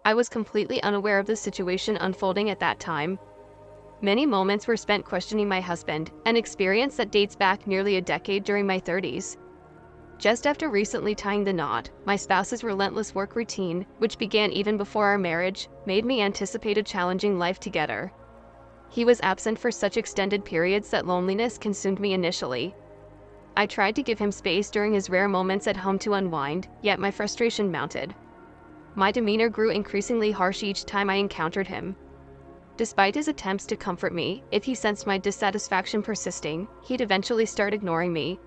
I was completely unaware of the situation unfolding at that time. Many moments were spent questioning my husband, an experience that dates back nearly a decade during my 30s. Just after recently tying the knot, my spouse's relentless work routine, which began even before our marriage, made me anticipate a challenging life together. He was absent for such extended periods that loneliness consumed me initially. I tried to give him space during his rare moments at home to unwind, yet my frustration mounted. My demeanor grew increasingly harsh each time I encountered him. Despite his attempts to comfort me, if he sensed my dissatisfaction persisting, he'd eventually start ignoring me.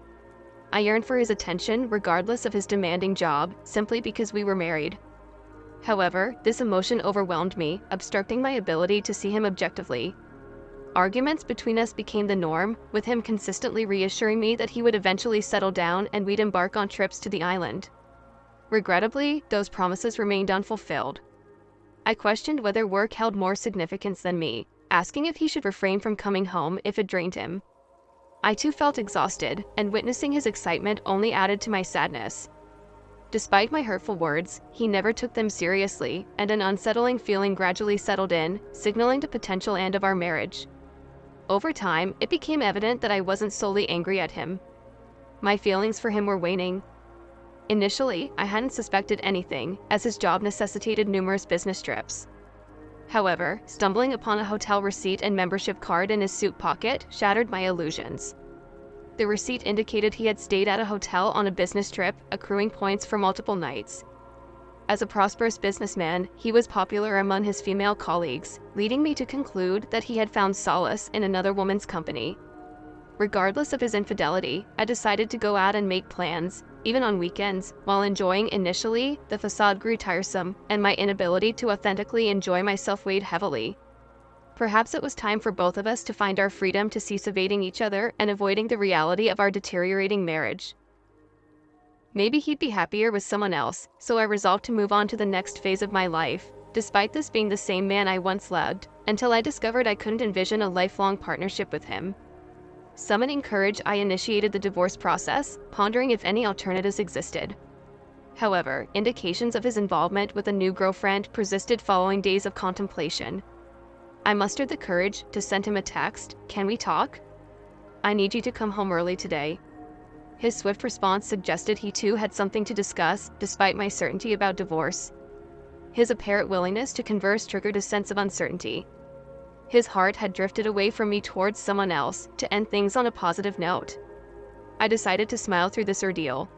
I yearned for his attention regardless of his demanding job, simply because we were married. However, this emotion overwhelmed me, obstructing my ability to see him objectively. Arguments between us became the norm, with him consistently reassuring me that he would eventually settle down and we'd embark on trips to the island. Regrettably, those promises remained unfulfilled. I questioned whether work held more significance than me, asking if he should refrain from coming home if it drained him. I too felt exhausted, and witnessing his excitement only added to my sadness. Despite my hurtful words, he never took them seriously, and an unsettling feeling gradually settled in, signaling the potential end of our marriage. Over time, it became evident that I wasn't solely angry at him. My feelings for him were waning. Initially, I hadn't suspected anything, as his job necessitated numerous business trips. However, stumbling upon a hotel receipt and membership card in his suit pocket shattered my illusions. The receipt indicated he had stayed at a hotel on a business trip, accruing points for multiple nights. As a prosperous businessman, he was popular among his female colleagues, leading me to conclude that he had found solace in another woman's company. Regardless of his infidelity, I decided to go out and make plans, even on weekends. While enjoying initially, the facade grew tiresome, and my inability to authentically enjoy myself weighed heavily. Perhaps it was time for both of us to find our freedom to cease evading each other and avoiding the reality of our deteriorating marriage. Maybe he'd be happier with someone else, so I resolved to move on to the next phase of my life, despite this being the same man I once loved, until I discovered I couldn't envision a lifelong partnership with him. Summoning courage, I initiated the divorce process, pondering if any alternatives existed. However, indications of his involvement with a new girlfriend persisted following days of contemplation. I mustered the courage to send him a text. "Can we talk? I need you to come home early today." His swift response suggested he too had something to discuss, despite my certainty about divorce. His apparent willingness to converse triggered a sense of uncertainty. His heart had drifted away from me towards someone else, to end things on a positive note. I decided to smile through this ordeal.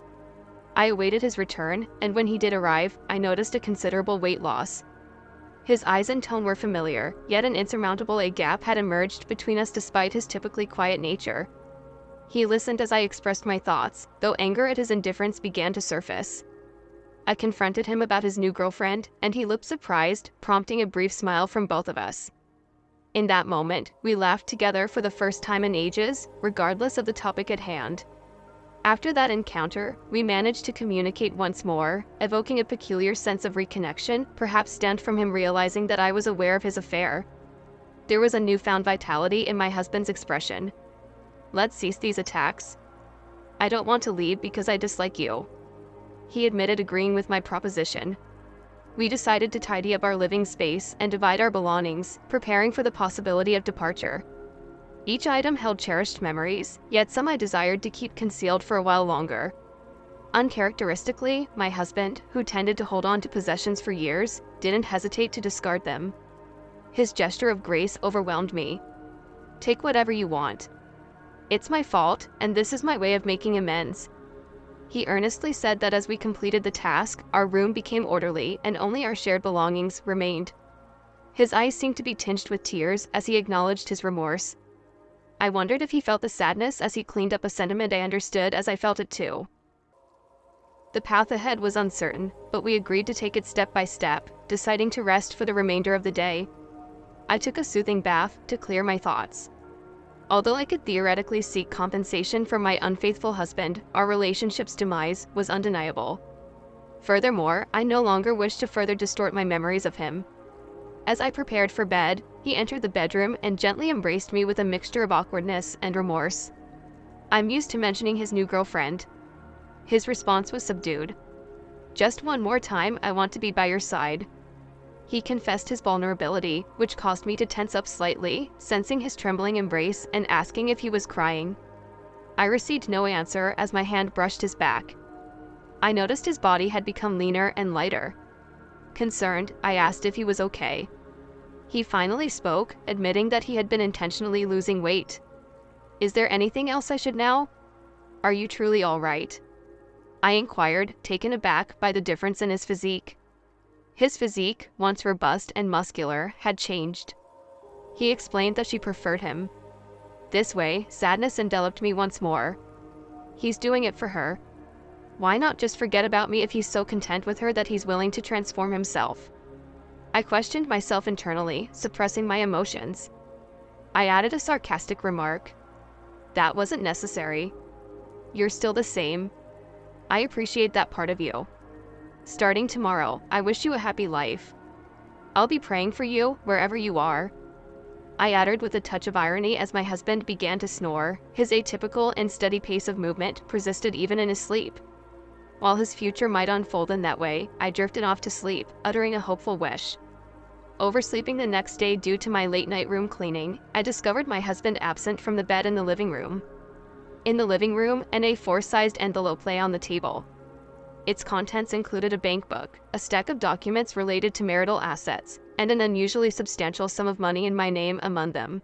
I awaited his return, and when he did arrive, I noticed a considerable weight loss. His eyes and tone were familiar, yet an insurmountable gap had emerged between us despite his typically quiet nature. He listened as I expressed my thoughts, though anger at his indifference began to surface. I confronted him about his new girlfriend, and he looked surprised, prompting a brief smile from both of us. In that moment, we laughed together for the first time in ages, regardless of the topic at hand. After that encounter, we managed to communicate once more, evoking a peculiar sense of reconnection, perhaps stemmed from him realizing that I was aware of his affair. There was a newfound vitality in my husband's expression. "Let's cease these attacks. I don't want to leave because I dislike you." He admitted agreeing with my proposition. We decided to tidy up our living space and divide our belongings, preparing for the possibility of departure. Each item held cherished memories, yet some I desired to keep concealed for a while longer. Uncharacteristically, my husband, who tended to hold on to possessions for years, didn't hesitate to discard them. His gesture of grace overwhelmed me. "Take whatever you want. It's my fault, and this is my way of making amends." He earnestly said that as we completed the task, our room became orderly and only our shared belongings remained. His eyes seemed to be tinged with tears as he acknowledged his remorse. I wondered if he felt the sadness as he cleaned up a sentiment I understood as I felt it too. The path ahead was uncertain, but we agreed to take it step by step, deciding to rest for the remainder of the day. I took a soothing bath to clear my thoughts. Although I could theoretically seek compensation from my unfaithful husband, our relationship's demise was undeniable. Furthermore, I no longer wished to further distort my memories of him. As I prepared for bed, he entered the bedroom and gently embraced me with a mixture of awkwardness and remorse. "I'm used to mentioning his new girlfriend." His response was subdued. "Just one more time, I want to be by your side." He confessed his vulnerability, which caused me to tense up slightly, sensing his trembling embrace and asking if he was crying. I received no answer as my hand brushed his back. I noticed his body had become leaner and lighter. Concerned, I asked if he was okay. He finally spoke, admitting that he had been intentionally losing weight. "Is there anything else I should know? Are you truly all right?" I inquired, taken aback by the difference in his physique. His physique, once robust and muscular, had changed. He explained that she preferred him. This way, sadness enveloped me once more. He's doing it for her. Why not just forget about me if he's so content with her that he's willing to transform himself? I questioned myself internally, suppressing my emotions. I added a sarcastic remark. "That wasn't necessary. You're still the same. I appreciate that part of you. Starting tomorrow, I wish you a happy life. I'll be praying for you wherever you are." I added with a touch of irony as my husband began to snore. His atypical and steady pace of movement persisted even in his sleep. While his future might unfold in that way, I drifted off to sleep, uttering a hopeful wish. Oversleeping the next day due to my late-night room cleaning, I discovered my husband absent from the bed in the living room. In the living room, an A4-sized envelope lay on the table. Its contents included a bank book, a stack of documents related to marital assets, and an unusually substantial sum of money in my name among them.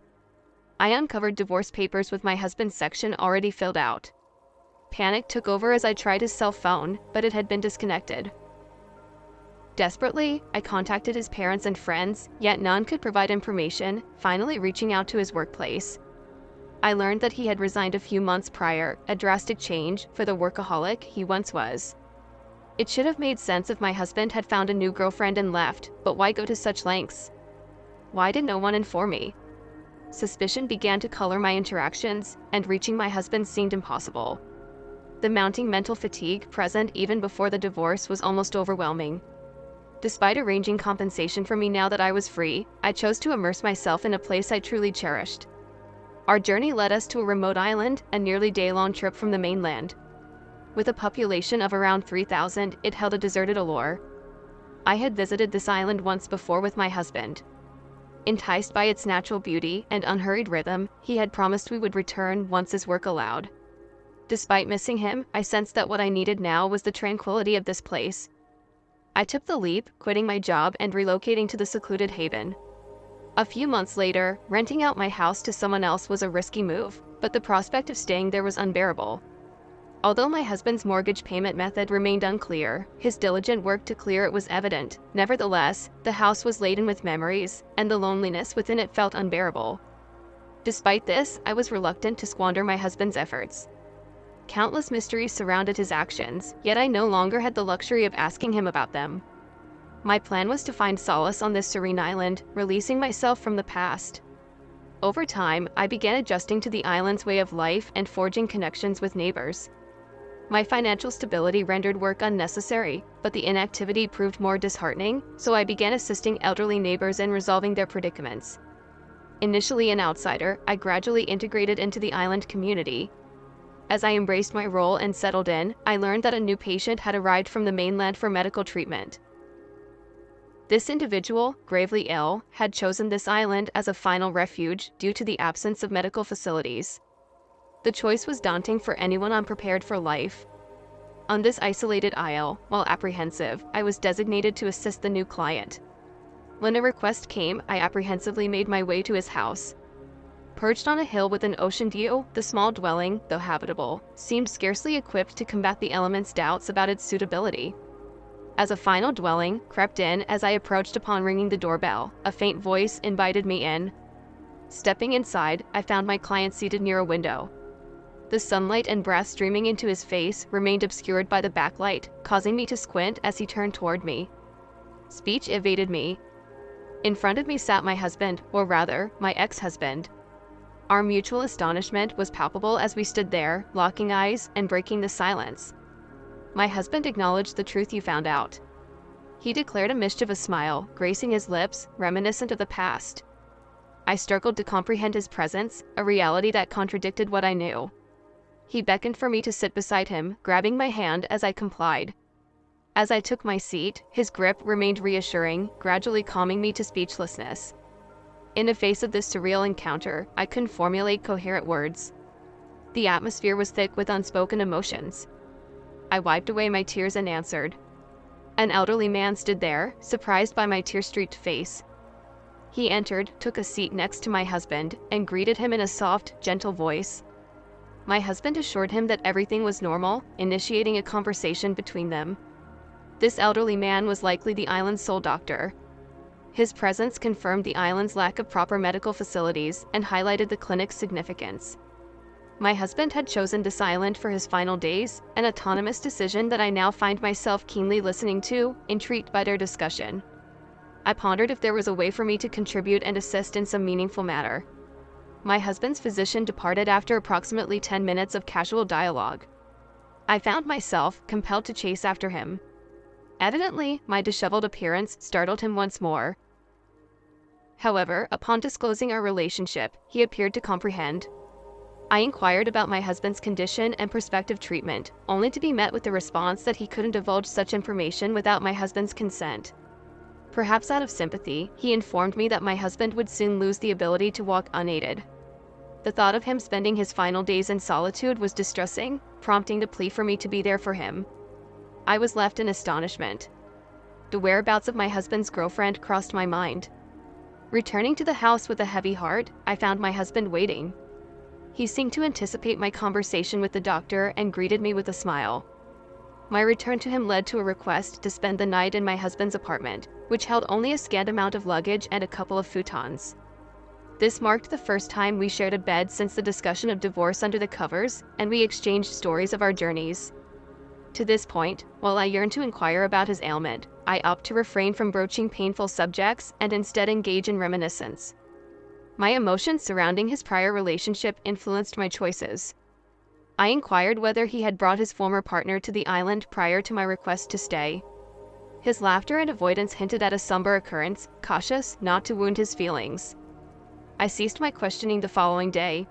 I uncovered divorce papers with my husband's section already filled out. Panic took over as I tried his cell phone, but it had been disconnected. Desperately, I contacted his parents and friends, yet none could provide information, finally reaching out to his workplace. I learned that he had resigned a few months prior, a drastic change for the workaholic he once was. It should have made sense if my husband had found a new girlfriend and left, but why go to such lengths? Why did no one inform me? Suspicion began to color my interactions, and reaching my husband seemed impossible. The mounting mental fatigue present even before the divorce was almost overwhelming. Despite arranging compensation for me now that I was free, I chose to immerse myself in a place I truly cherished. Our journey led us to a remote island, a nearly day-long trip from the mainland. With a population of around 3,000, it held a deserted allure. I had visited this island once before with my husband. Enticed by its natural beauty and unhurried rhythm, he had promised we would return once his work allowed. Despite missing him, I sensed that what I needed now was the tranquility of this place. I took the leap, quitting my job and relocating to the secluded haven. A few months later, renting out my house to someone else was a risky move, but the prospect of staying there was unbearable. Although my husband's mortgage payment method remained unclear, his diligent work to clear it was evident. Nevertheless, the house was laden with memories, and the loneliness within it felt unbearable. Despite this, I was reluctant to squander my husband's efforts. Countless mysteries surrounded his actions, yet I no longer had the luxury of asking him about them. My plan was to find solace on this serene island, releasing myself from the past. Over time, I began adjusting to the island's way of life and forging connections with neighbors. My financial stability rendered work unnecessary, but the inactivity proved more disheartening, so I began assisting elderly neighbors in resolving their predicaments. Initially an outsider, I gradually integrated into the island community. As I embraced my role and settled in, I learned that a new patient had arrived from the mainland for medical treatment. This individual, gravely ill, had chosen this island as a final refuge due to the absence of medical facilities. The choice was daunting for anyone unprepared for life. On this isolated isle, while apprehensive, I was designated to assist the new client. When a request came, I apprehensively made my way to his house. Perched on a hill with an ocean view, the small dwelling, though habitable, seemed scarcely equipped to combat the elements' doubts about its suitability. As a final dwelling crept in as I approached upon ringing the doorbell, a faint voice invited me in. Stepping inside, I found my client seated near a window. The sunlight and breath streaming into his face remained obscured by the backlight, causing me to squint as he turned toward me. Speech evaded me. In front of me sat my husband, or rather, my ex-husband. Our mutual astonishment was palpable as we stood there, locking eyes and breaking the silence. My husband acknowledged the truth you found out. He declared a mischievous smile, gracing his lips, reminiscent of the past. I struggled to comprehend his presence, a reality that contradicted what I knew. He beckoned for me to sit beside him, grabbing my hand as I complied. As I took my seat, his grip remained reassuring, gradually calming me to speechlessness. In the face of this surreal encounter, I couldn't formulate coherent words. The atmosphere was thick with unspoken emotions. I wiped away my tears and answered. An elderly man stood there, surprised by my tear-streaked face. He entered, took a seat next to my husband, and greeted him in a soft, gentle voice. My husband assured him that everything was normal, initiating a conversation between them. This elderly man was likely the island's sole doctor. His presence confirmed the island's lack of proper medical facilities and highlighted the clinic's significance. My husband had chosen this island for his final days, an autonomous decision that I now find myself keenly listening to, intrigued by their discussion. I pondered if there was a way for me to contribute and assist in some meaningful manner. My husband's physician departed after approximately 10 minutes of casual dialogue. I found myself compelled to chase after him. Evidently, my disheveled appearance startled him once more. However, upon disclosing our relationship, he appeared to comprehend. I inquired about my husband's condition and prospective treatment, only to be met with the response that he couldn't divulge such information without my husband's consent. Perhaps out of sympathy, he informed me that my husband would soon lose the ability to walk unaided. The thought of him spending his final days in solitude was distressing, prompting the plea for me to be there for him. I was left in astonishment. The whereabouts of my husband's girlfriend crossed my mind. Returning to the house with a heavy heart, I found my husband waiting. He seemed to anticipate my conversation with the doctor and greeted me with a smile. My return to him led to a request to spend the night in my husband's apartment, which held only a scant amount of luggage and a couple of futons. This marked the first time we shared a bed since the discussion of divorce under the covers, and we exchanged stories of our journeys. To this point, while I yearned to inquire about his ailment, I opted to refrain from broaching painful subjects and instead engage in reminiscence. My emotions surrounding his prior relationship influenced my choices. I inquired whether he had brought his former partner to the island prior to my request to stay. His laughter and avoidance hinted at a somber occurrence, cautious not to wound his feelings. I ceased my questioning the following day.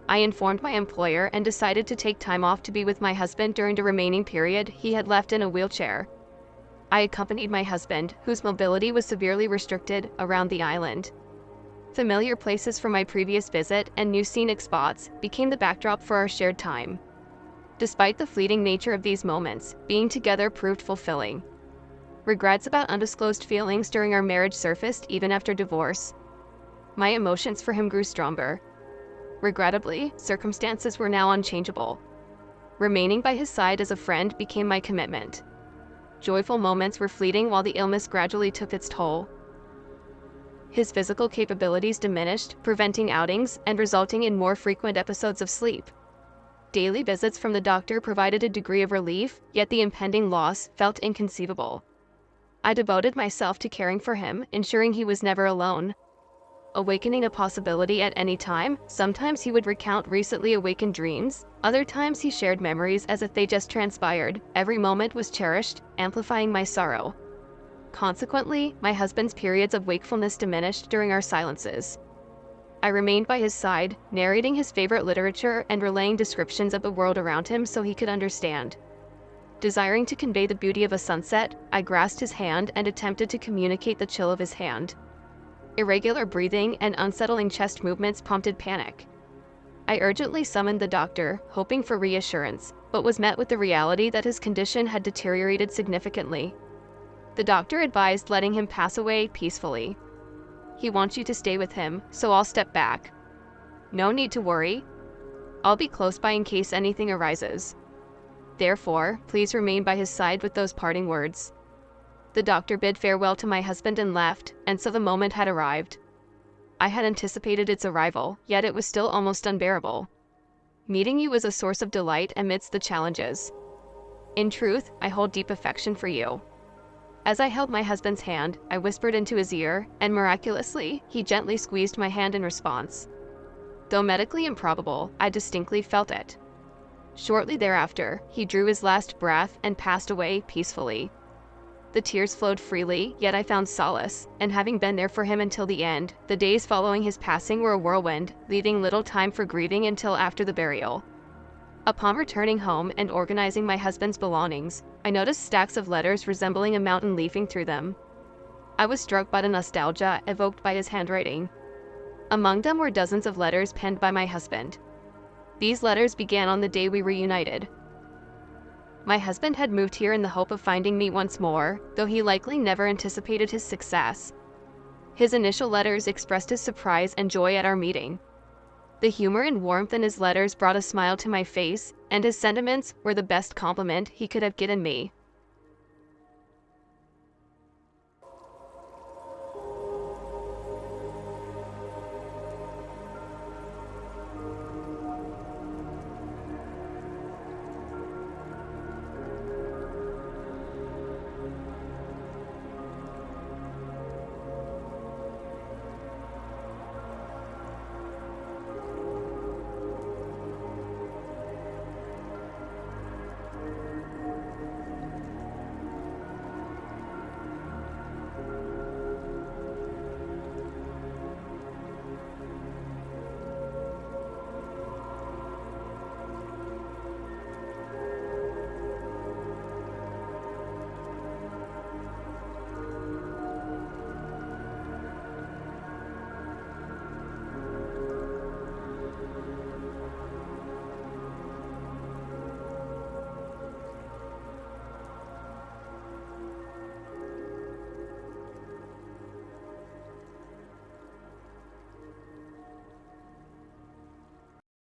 I informed my employer and decided to take time off to be with my husband during the remaining period he had left in a wheelchair. I accompanied my husband, whose mobility was severely restricted, around the island. Familiar places from my previous visit and new scenic spots became the backdrop for our shared time. Despite the fleeting nature of these moments, being together proved fulfilling. Regrets about undisclosed feelings during our marriage surfaced even after divorce. My emotions for him grew stronger. Regrettably, circumstances were now unchangeable. Remaining by his side as a friend became my commitment. Joyful moments were fleeting while the illness gradually took its toll. His physical capabilities diminished, preventing outings and resulting in more frequent episodes of sleep. Daily visits from the doctor provided a degree of relief, yet the impending loss felt inconceivable. I devoted myself to caring for him, ensuring he was never alone. Awakening a possibility at any time, sometimes he would recount recently awakened dreams, other times he shared memories as if they just transpired. Every moment was cherished, amplifying my sorrow. Consequently, my husband's periods of wakefulness diminished during our silences. I remained by his side, narrating his favorite literature and relaying descriptions of the world around him so he could understand. Desiring to convey the beauty of a sunset, I grasped his hand and attempted to communicate the chill of his hand. Irregular breathing and unsettling chest movements prompted panic. I urgently summoned the doctor, hoping for reassurance, but was met with the reality that his condition had deteriorated significantly. The doctor advised letting him pass away peacefully. He wants you to stay with him, so I'll step back. No need to worry. I'll be close by in case anything arises. Therefore, please remain by his side with those parting words. The doctor bid farewell to my husband and left, and so the moment had arrived. I had anticipated its arrival, yet it was still almost unbearable. Meeting you was a source of delight amidst the challenges. In truth, I hold deep affection for you. As I held my husband's hand, I whispered into his ear, and miraculously, he gently squeezed my hand in response. Though medically improbable, I distinctly felt it. Shortly thereafter, he drew his last breath and passed away peacefully. The tears flowed freely, yet I found solace, and having been there for him until the end, the days following his passing were a whirlwind, leaving little time for grieving until after the burial. Upon returning home and organizing my husband's belongings, I noticed stacks of letters resembling a mountain leafing through them. I was struck by the nostalgia evoked by his handwriting. Among them were dozens of letters penned by my husband. These letters began on the day we reunited. My husband had moved here in the hope of finding me once more, though he likely never anticipated his success. His initial letters expressed his surprise and joy at our meeting. The humor and warmth in his letters brought a smile to my face, and his sentiments were the best compliment he could have given me.